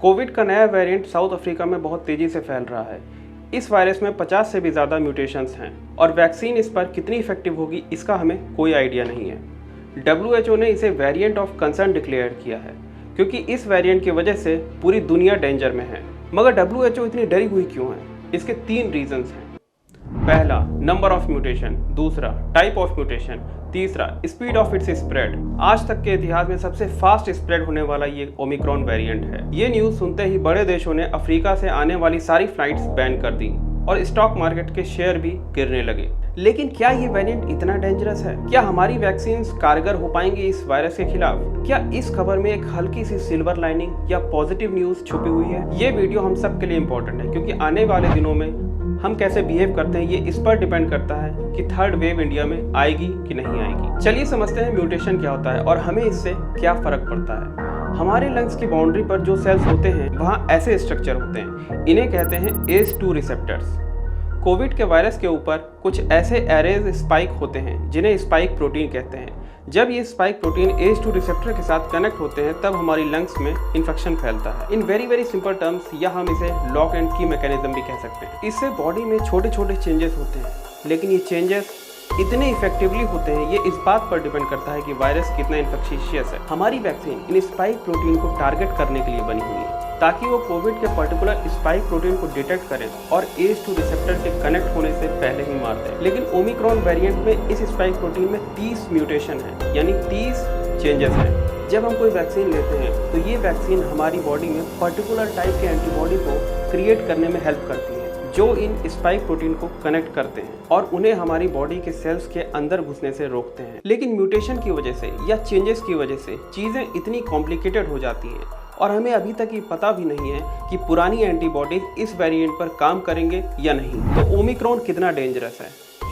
Covid का नया variant south Africa में बहुत तेज़ी से फैल रहा है। इस वायरस में 50 से भी ज़्यादा म्यूटेशंस हैं और वैक्सीन इस पर कितनी इफेक्टिव होगी इसका हमें कोई आइडिया नहीं है। WHO ने इसे वेरिएंट ऑफ कंसर्न डिक्लेयर किया है क्योंकि इस वेरिएंट की वजह से पूरी दुनिया डेंजर में है। मगर WHO इतनी डरी हुई क्यों है? इसके 3 रीजंस हैं। पहला, नंबर ऑफ म्यूटेशन। दूसरा, टाइप ऑफ म्यूटेशन। तीसरा, स्पीड ऑफ इट्स स्प्रेड। आज तक के इतिहास में सबसे फास्ट स्प्रेड होने वाला ये ओमिक्रॉन वेरिएंट है। ये न्यूज़ सुनते ही बड़े देशों ने अफ्रीका से आने वाली सारी फ्लाइट्स बैन कर दी और स्टॉक मार्केट के शेयर भी गिरने लगे। लेकिन क्या ये वेरिएंट इतना डेंजरस है? क्या हमारी वैक्सीन कारगर हो पाएंगी इस वायरस के खिलाफ? क्या इस खबर में एक हल्की सी सिल्वर लाइनिंग या पॉजिटिव न्यूज़ छुपी हुई है? ये वीडियो हम सब के लिए इम्पोर्टेंट है क्योंकि आने वाले दिनों में हम कैसे बिहेव करते हैं ये इस पर डिपेंड करता है कि थर्ड वेव इंडिया में आएगी कि नहीं आएगी। चलिए समझते हैं म्यूटेशन क्या होता है और हमें इससे क्या फर्क पड़ता है। हमारे लंग्स की बाउंड्री पर जो सेल्स होते हैं वहाँ ऐसे स्ट्रक्चर होते हैं, इन्हें कहते हैं ACE2 रिसेप्टर्स। कोविड के वायरस के ऊपर कुछ ऐसे एरेज स्पाइक होते हैं जिन्हें स्पाइक प्रोटीन कहते हैं। जब ये स्पाइक प्रोटीन ACE2 रिसेप्टर के साथ कनेक्ट होते हैं तब हमारी लंग्स में इन्फेक्शन फैलता है। इन वेरी सिंपल टर्म्स या हम इसे लॉक एंड की मैकेनिज्म भी कह सकते हैं। इससे बॉडी में छोटे छोटे चेंजेस होते हैं, लेकिन ये चेंजेस इतने इफेक्टिवली होते हैं ये इस बात पर डिपेंड करता है कि वायरस कितना इन्फेक्शियस है। हमारी वैक्सीन इन स्पाइक प्रोटीन को टारगेट करने के लिए बनी हुई है ताकि वो कोविड के पर्टिकुलर स्पाइक प्रोटीन को डिटेक्ट करें और ACE2 रिसेप्टर के कनेक्ट होने से पहले ही मार दें। लेकिन ओमिक्रॉन वेरिएंट में इस स्पाइक प्रोटीन में 30 म्यूटेशन है, यानी 30 चेंजेस हैं। जब हम कोई वैक्सीन लेते हैं तो ये वैक्सीन हमारी बॉडी में पर्टिकुलर टाइप के एंटीबॉडी को क्रिएट करने में हेल्प करती है जो इन स्पाइक प्रोटीन को कनेक्ट करते हैं और उन्हें हमारी बॉडी के सेल्स के अंदर घुसने से रोकते हैं। लेकिन म्यूटेशन की वजह से या चेंजेस की वजह से चीज़ें इतनी कॉम्प्लिकेटेड हो जाती हैं और हमें अभी तक ये पता भी नहीं है कि पुरानी एंटीबॉडीज इस वेरिएंट पर काम करेंगे या नहीं। तो ओमिक्रॉन कितना डेंजरस है?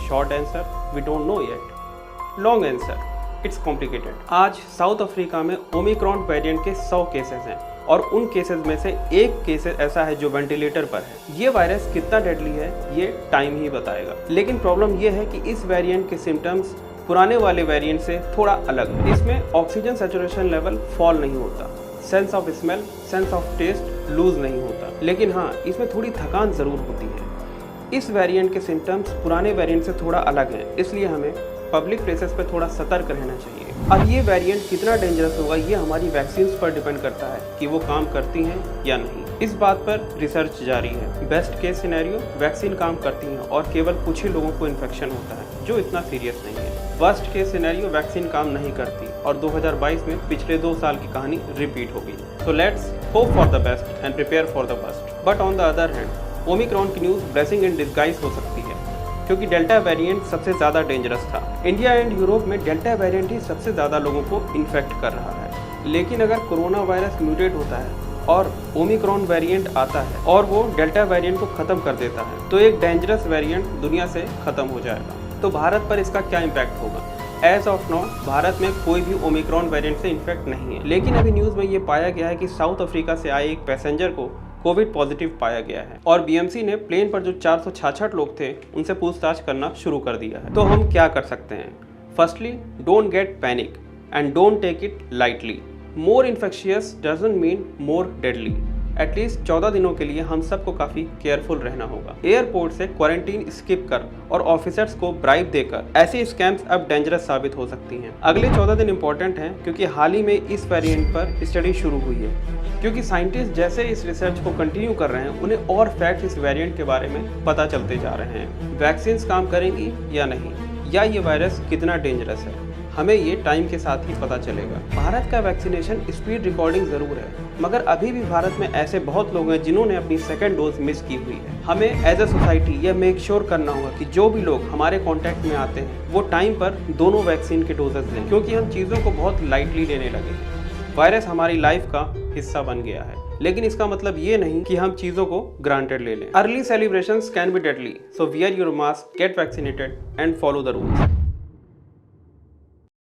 Short answer, we don't know yet. Long answer, it's complicated. आज साउथ अफ्रीका में ओमिक्रॉन वेरिएंट के 100 केसेस हैं और उन केसेस में से एक केस ऐसा है जो वेंटिलेटर पर है। ये वायरस कितना डेडली है ये टाइम ही बताएगा। लेकिन प्रॉब्लम ये है कि इस वेरिएंट के सिम्टम्स पुराने वाले वेरिएंट से थोड़ा अलग है। इसमें ऑक्सीजन सैचुरेशन लेवल फॉल नहीं होता, sense of smell, sense of taste lose नहीं होता, लेकिन हाँ इसमें थोड़ी थकान ज़रूर होती है। इस वेरिएंट के सिम्टम्स पुराने वेरिएंट से थोड़ा अलग हैं, इसलिए हमें पब्लिक प्लेसेस पे थोड़ा सतर्क रहना चाहिए। अब ये वेरिएंट कितना डेंजरस होगा ये हमारी वैक्सीन्स पर डिपेंड करता है कि वो काम करती हैं या नहीं। इस बात पर रिसर्च जारी है। बेस्ट केस सिनेरियो, वैक्सीन काम करती हैं और केवल कुछ ही लोगों को इन्फेक्शन होता है जो इतना सीरियस नहीं है। वर्स्ट केस सिनेरियो, वैक्सीन काम नहीं करती और 2022 में पिछले 2 साल की कहानी रिपीट होगी। So let's hope for the best and prepare for the worst. But on the other hand Omicron की न्यूज़ ब्लेसिंग इन डिस्गाइज हो सकती है क्योंकि डेल्टा वेरिएंट सबसे ज़्यादा डेंजरस था। इंडिया एंड यूरोप में डेल्टा वेरिएंट ही सबसे ज़्यादा लोगों को इन्फेक्ट कर रहा है। लेकिन अगर कोरोना वायरस म्यूटेट होता है और ओमिक्रॉन वेरिएंट आता है और वो डेल्टा वेरिएंट को ख़त्म कर देता है तो एक डेंजरस वेरिएंट दुनिया से ख़त्म हो जाएगा। तो भारत पर इसका क्या इम्पैक्ट होगा? एज ऑफ नाउ भारत में कोई भी ओमिक्रॉन वेरिएंट से इन्फेक्ट नहीं है, लेकिन अभी न्यूज़ में ये पाया गया है कि साउथ अफ्रीका से आए एक पैसेंजर को कोविड पॉजिटिव पाया गया है और BMC ने प्लेन पर जो 466 लोग थे उनसे पूछताछ करना शुरू कर दिया है। तो हम क्या कर सकते हैं? Firstly, don't get panic and don't take it lightly. More infectious doesn't mean more deadly. At least 14 दिनों के लिए हम सबको काफ़ी केयरफुल रहना होगा। एयरपोर्ट से क्वारंटीन स्किप कर और ऑफिसर्स को ब्राइब देकर ऐसे स्कैम्स अब डेंजरस साबित हो सकती हैं। अगले 14 दिन इंपॉर्टेंट हैं क्योंकि हाल ही में इस वेरिएंट पर स्टडी शुरू हुई है। क्योंकि साइंटिस्ट जैसे इस रिसर्च को कंटिन्यू कर रहे हैं उन्हें और फैक्ट्स इस वेरिएंट के बारे में पता चलते जा रहे हैं। वैक्सीन्स काम करेंगी या नहीं, या ये वायरस कितना डेंजरस है, हमें ये टाइम के साथ ही पता चलेगा। भारत का वैक्सीनेशन स्पीड रिकॉर्डिंग ज़रूर है, मगर अभी भी भारत में ऐसे बहुत लोग हैं जिन्होंने अपनी सेकंड डोज मिस की हुई है। हमें एज अ सोसाइटी यह मेक श्योर करना होगा कि जो भी लोग हमारे कांटेक्ट में आते हैं वो टाइम पर दोनों वैक्सीन के डोजेस लें, क्योंकि हम चीज़ों को बहुत लाइटली लेने लगे हैं। वायरस हमारी लाइफ का हिस्सा बन गया है, लेकिन इसका मतलब ये नहीं कि हम चीज़ों को ग्रांटेड ले लें। Early celebrations can be deadly, so wear your mask, get vaccinated and follow the rules.